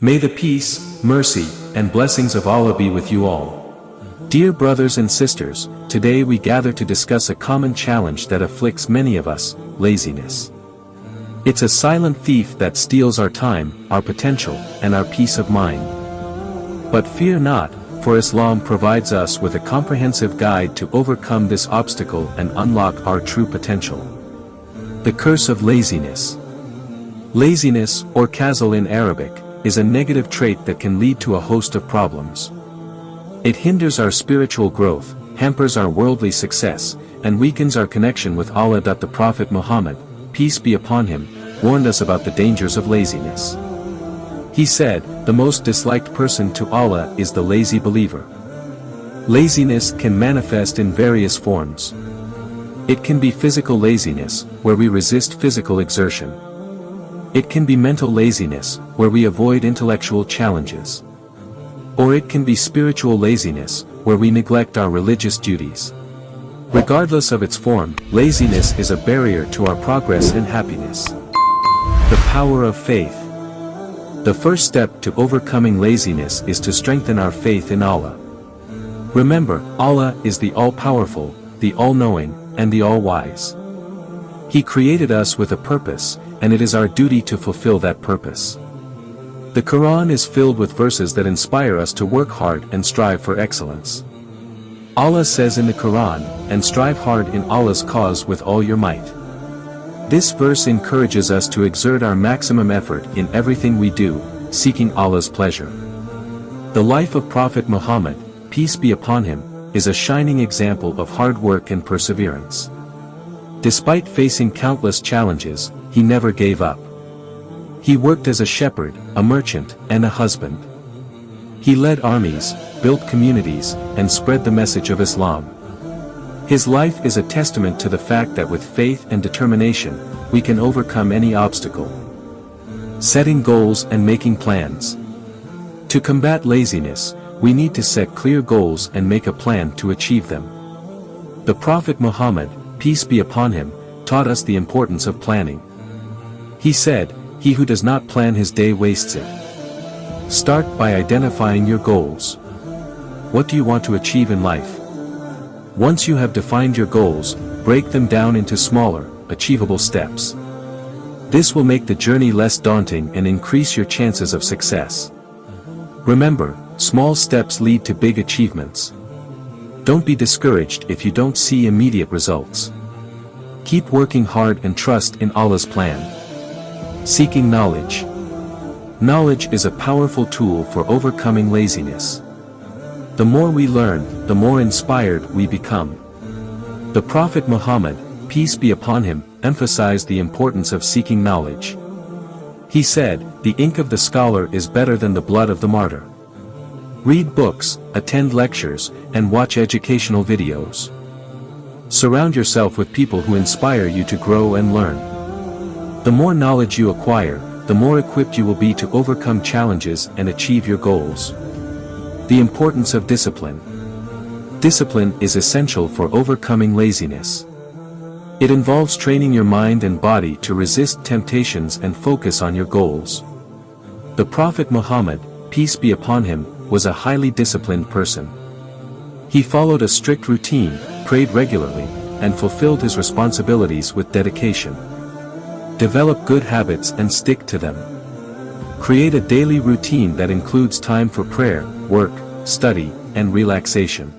May the peace, mercy, and blessings of Allah be with you all. Dear brothers and sisters, today we gather to discuss a common challenge that afflicts many of us: laziness. It's a silent thief that steals our time, our potential, and our peace of mind. But fear not, for Islam provides us with a comprehensive guide to overcome this obstacle and unlock our true potential. The curse of laziness. Laziness, or kasal in Arabic, is a negative trait that can lead to a host of problems. It hinders our spiritual growth, hampers our worldly success, and weakens our connection with Allah. The Prophet Muhammad, peace be upon him, warned us about the dangers of laziness. He said, "The most disliked person to Allah is the lazy believer." Laziness can manifest in various forms. It can be physical laziness, where we resist physical exertion. It can be mental laziness, where we avoid intellectual challenges. Or it can be spiritual laziness, where we neglect our religious duties. Regardless of its form, laziness is a barrier to our progress and happiness. The power of faith. The first step to overcoming laziness is to strengthen our faith in Allah. Remember, Allah is the all-powerful, the all-knowing, and the all-wise. He created us with a purpose, and it is our duty to fulfill that purpose. The Quran is filled with verses that inspire us to work hard and strive for excellence. Allah says in the Quran, "And strive hard in Allah's cause with all your might." This verse encourages us to exert our maximum effort in everything we do, seeking Allah's pleasure. The life of Prophet Muhammad, peace be upon him, is a shining example of hard work and perseverance. Despite facing countless challenges, he never gave up. He worked as a shepherd, a merchant, and a husband. He led armies, built communities, and spread the message of Islam. His life is a testament to the fact that with faith and determination, we can overcome any obstacle. Setting goals and making plans. To combat laziness, we need to set clear goals and make a plan to achieve them. The Prophet Muhammad, peace be upon him, taught us the importance of planning. He said, "He who does not plan his day wastes it." Start by identifying your goals. What do you want to achieve in life? Once you have defined your goals, break them down into smaller, achievable steps. This will make the journey less daunting and increase your chances of success. Remember, small steps lead to big achievements. Don't be discouraged if you don't see immediate results. Keep working hard and trust in Allah's plan. Seeking knowledge. Knowledge is a powerful tool for overcoming laziness. The more we learn, the more inspired we become. The Prophet Muhammad, peace be upon him, emphasized the importance of seeking knowledge. He said, "The ink of the scholar is better than the blood of the martyr." Read books, attend lectures, and watch educational videos. Surround yourself with people who inspire you to grow and learn. The more knowledge you acquire, the more equipped you will be to overcome challenges and achieve your goals. The importance of discipline. Discipline is essential for overcoming laziness. It involves training your mind and body to resist temptations and focus on your goals. The Prophet Muhammad, peace be upon him, was a highly disciplined person. He followed a strict routine, prayed regularly, and fulfilled his responsibilities with dedication. Develop good habits and stick to them. Create a daily routine that includes time for prayer, work, study, and relaxation.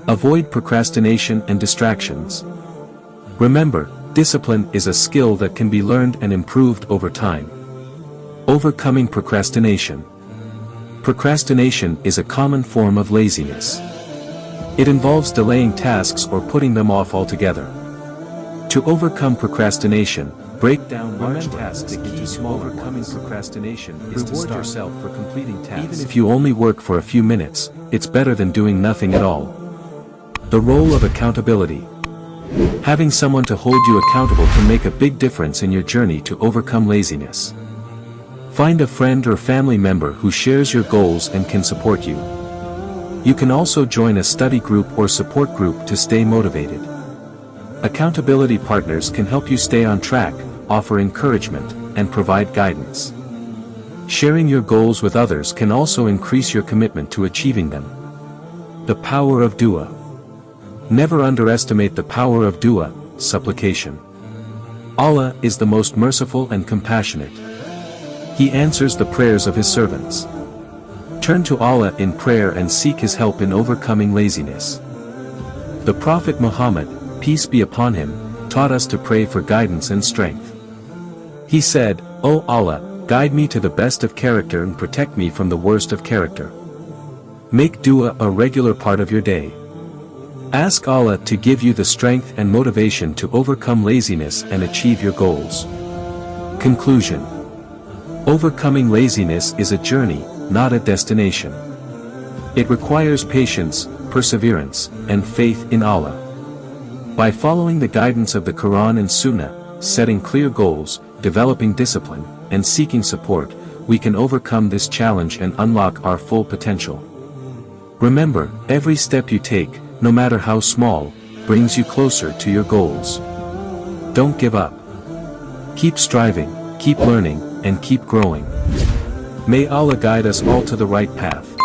Avoid procrastination and distractions. Remember, discipline is a skill that can be learned and improved over time. Overcoming procrastination. Procrastination is a common form of laziness. It involves delaying tasks or putting them off altogether. To overcome procrastination, break down large tasks into small. Overcoming procrastination is to reward yourself for completing tasks. Even if you only work for a few minutes, it's better than doing nothing at all. The role of accountability. Having someone to hold you accountable can make a big difference in your journey to overcome laziness. Find a friend or family member who shares your goals and can support you. You can also join a study group or support group to stay motivated. Accountability partners can help you stay on track, offer encouragement, and provide guidance. Sharing your goals with others can also increase your commitment to achieving them. The power of dua. Never underestimate the power of dua, supplication. Allah is the most merciful and compassionate. He answers the prayers of His servants. Turn to Allah in prayer and seek His help in overcoming laziness. The Prophet Muhammad, peace be upon him, taught us to pray for guidance and strength. He said, "O Allah, guide me to the best of character and protect me from the worst of character." Make dua a regular part of your day. Ask Allah to give you the strength and motivation to overcome laziness and achieve your goals. Conclusion. Overcoming laziness is a journey, not a destination. It requires patience, perseverance, and faith in Allah. By following the guidance of the Quran and Sunnah, setting clear goals, developing discipline, and seeking support, we can overcome this challenge and unlock our full potential. Remember, every step you take, no matter how small, brings you closer to your goals. Don't give up. Keep striving, keep learning, and keep growing. May Allah guide us all to the right path.